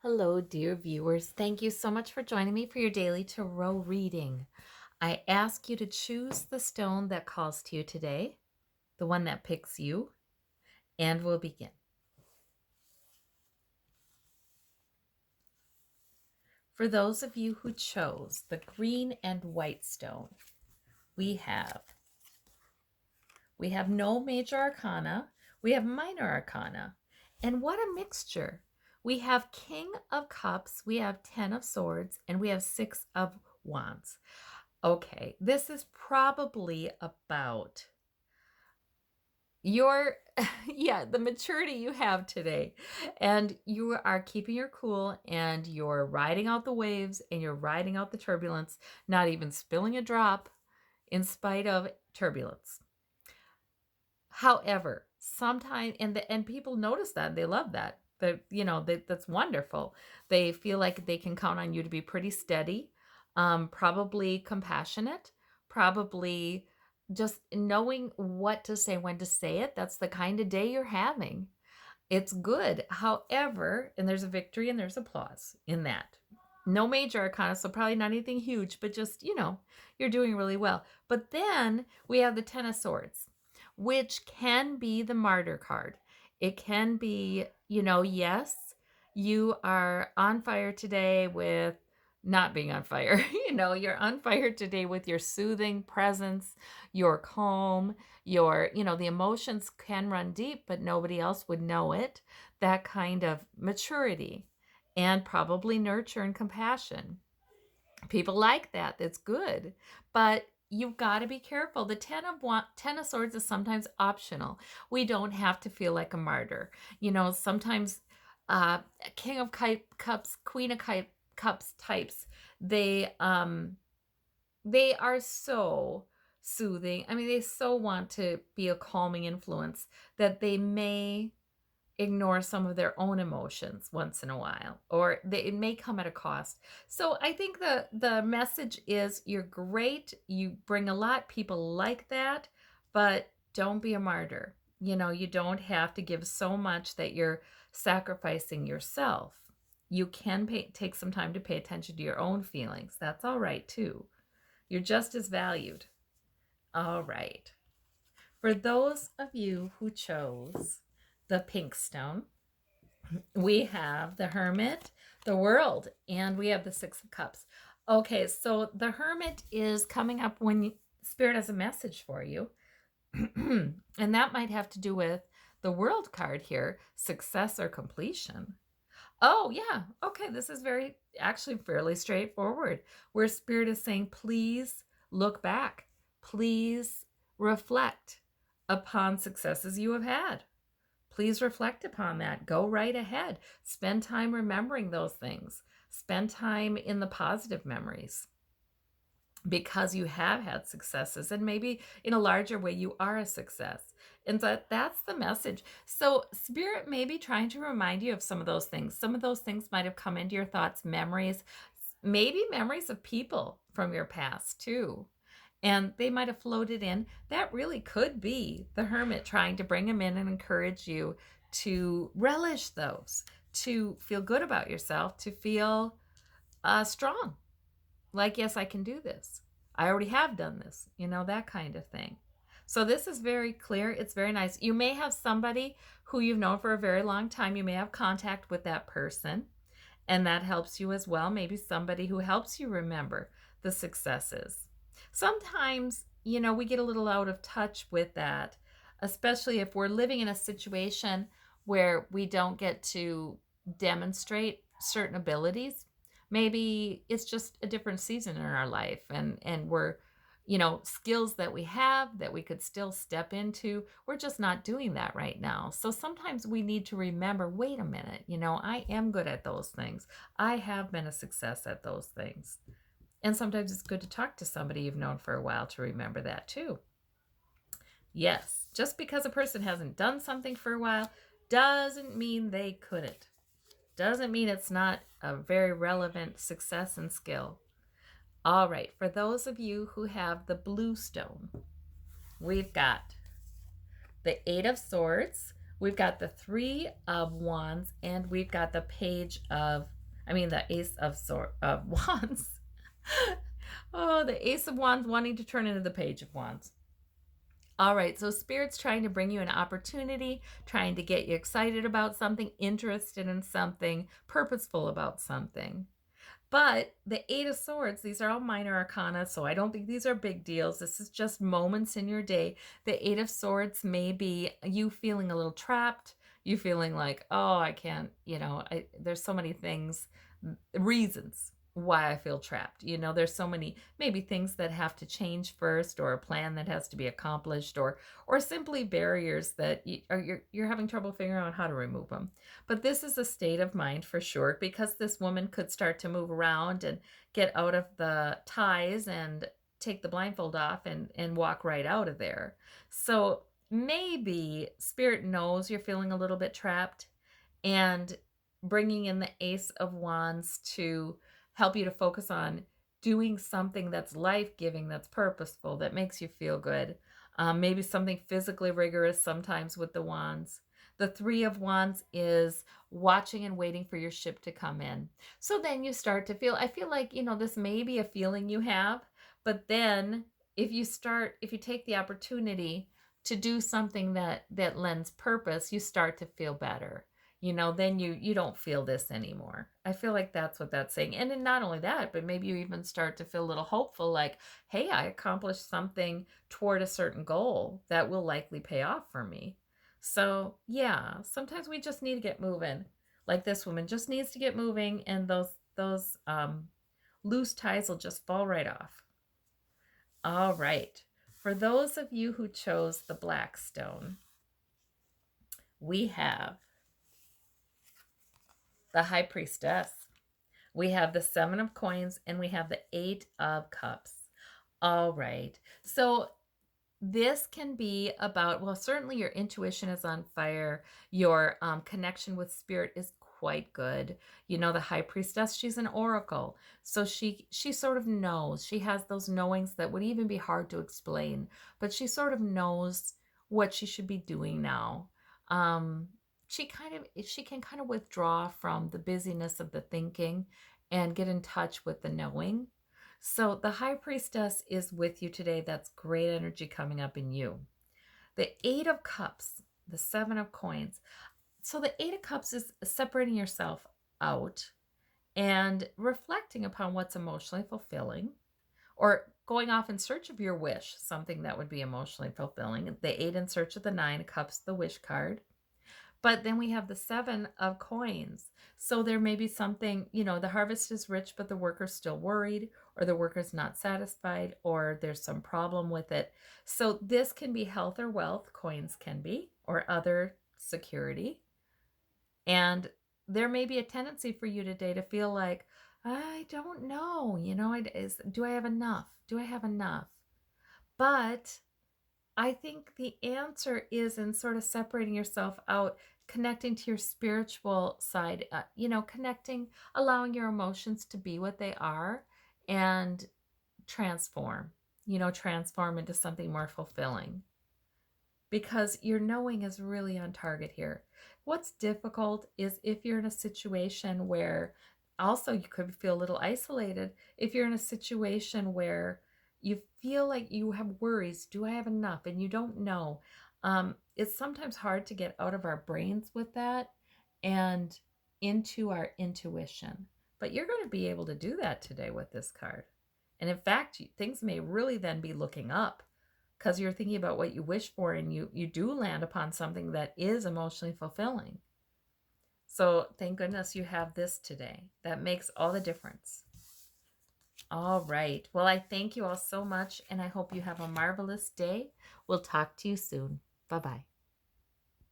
Hello, dear viewers. Thank you so much for joining me for your daily tarot reading. I ask you to choose the stone that calls to you today, the one that picks you, and we'll begin. For those of you who chose the green and white stone, we have no major arcana, we have minor arcana, and what a mixture. We have King of Cups, we have 10 of Swords, and we have 6 of Wands. Okay, this is probably about your the maturity you have today, and you are keeping your cool, and you're riding out the waves, and you're riding out the turbulence, not even spilling a drop in spite of turbulence. However, sometimes and people notice that, they love that. That's wonderful. They feel like they can count on you to be pretty steady, probably compassionate, probably just knowing what to say, when to say it. That's the kind of day you're having. It's good. However, and there's a victory and there's applause in that. No major arcana, so probably not anything huge, but just, you're doing really well. But then we have the Ten of Swords, which can be the martyr card. It can be, yes, you are on fire today with not being on fire. You're on fire today with your soothing presence, your calm, the emotions can run deep, but nobody else would know it. That kind of maturity and probably nurture and compassion. People like that. That's good. But you've got to be careful. The Ten of Swords is sometimes optional. We don't have to feel like a martyr. Sometimes uh, King of Cups, Queen of Cups types, they are so soothing. I mean, they so want to be a calming influence that they may ignore some of their own emotions once in a while, or it may come at a cost. So I think the message is, you're great, you bring a lot, people like that, but don't be a martyr. You don't have to give so much that you're sacrificing yourself. You can take some time to pay attention to your own feelings. That's all right too. You're just as valued. All right. For those of you who chose the pink stone, we have the Hermit, the World, and we have the Six of Cups. Okay, so the Hermit is coming up when Spirit has a message for you. And that might have to do with the World card here, success or completion. Oh, yeah. Okay, this is actually fairly straightforward, where Spirit is saying, please look back. Please reflect upon successes you have had. Please reflect upon that. Go right ahead. Spend time remembering those things. Spend time in the positive memories, because you have had successes, and maybe in a larger way you are a success. And that's the message. So Spirit may be trying to remind you of some of those things. Some of those things might have come into your thoughts, memories, maybe memories of people from your past too. And they might have floated in. That really could be the Hermit trying to bring them in and encourage you to relish those, to feel good about yourself, to feel strong. Like, yes, I can do this. I already have done this, that kind of thing. So this is very clear. It's very nice. You may have somebody who you've known for a very long time. You may have contact with that person, and that helps you as well. Maybe somebody who helps you remember the successes. Sometimes, we get a little out of touch with that, especially if we're living in a situation where we don't get to demonstrate certain abilities. Maybe it's just a different season in our life, and we're, skills that we have that we could still step into, we're just not doing that right now. So sometimes we need to remember, wait a minute, I am good at those things. I have been a success at those things. And sometimes it's good to talk to somebody you've known for a while to remember that too. Yes, just because a person hasn't done something for a while doesn't mean they couldn't. Doesn't mean it's not a very relevant success and skill. All right, for those of you who have the blue stone, we've got the Eight of Swords, we've got the Three of Wands, and we've got the the Ace of Wands. Oh, the Ace of Wands wanting to turn into the Page of Wands. All right, so Spirit's trying to bring you an opportunity, trying to get you excited about something, interested in something, purposeful about something. But the Eight of Swords, these are all minor arcana, so I don't think these are big deals. This is just moments in your day. The Eight of Swords may be you feeling a little trapped, you feeling like, oh, I can't, there's so many things, reasons why I feel trapped. There's so many maybe things that have to change first, or a plan that has to be accomplished, or simply barriers that you're having trouble figuring out how to remove them. But this is a state of mind for sure, because this woman could start to move around and get out of the ties and take the blindfold off and walk right out of there. So maybe Spirit knows you're feeling a little bit trapped, and bringing in the Ace of Wands to help you to focus on doing something that's life-giving, that's purposeful, that makes you feel good. Maybe something physically rigorous sometimes with the wands. The Three of Wands is watching and waiting for your ship to come in. So then you start to feel, I feel like, this may be a feeling you have, but then if you take the opportunity to do something that lends purpose, you start to feel better. Then you don't feel this anymore. I feel like that's what that's saying. And then not only that, but maybe you even start to feel a little hopeful, like, hey, I accomplished something toward a certain goal that will likely pay off for me. So yeah, sometimes we just need to get moving. Like this woman just needs to get moving, and those loose ties will just fall right off. All right. For those of you who chose the Black Stone, we have the High Priestess, we have the Seven of Coins, and we have the Eight of Cups. All right. So this can be about, well, certainly your intuition is on fire. Your connection with Spirit is quite good. The High Priestess, she's an oracle. So she sort of knows. She has those knowings that would even be hard to explain, but she sort of knows what she should be doing now. She can kind of withdraw from the busyness of the thinking and get in touch with the knowing. So the High Priestess is with you today. That's great energy coming up in you. The Eight of Cups, the Seven of Coins. So the Eight of Cups is separating yourself out and reflecting upon what's emotionally fulfilling, or going off in search of your wish, something that would be emotionally fulfilling. The Eight in search of the Nine of Cups, the wish card. But then we have the Seven of Coins. So there may be something, the harvest is rich, but the worker's still worried, or the worker's not satisfied, or there's some problem with it. So this can be health or wealth, coins can be, or other security. And there may be a tendency for you today to feel like, I don't know, do I have enough? Do I have enough? But I think the answer is in sort of separating yourself out, connecting to your spiritual side, connecting, allowing your emotions to be what they are, and transform into something more fulfilling. Because your knowing is really on target here. What's difficult is if you're in a situation where, also you could feel a little isolated, if you're in a situation where you feel like you have worries, do I have enough? And you don't know. It's sometimes hard to get out of our brains with that and into our intuition. But you're going to be able to do that today with this card. And in fact, things may really then be looking up, because you're thinking about what you wish for, and you do land upon something that is emotionally fulfilling. So thank goodness you have this today. That makes all the difference. All right. Well, I thank you all so much, and I hope you have a marvelous day. We'll talk to you soon. Bye-bye.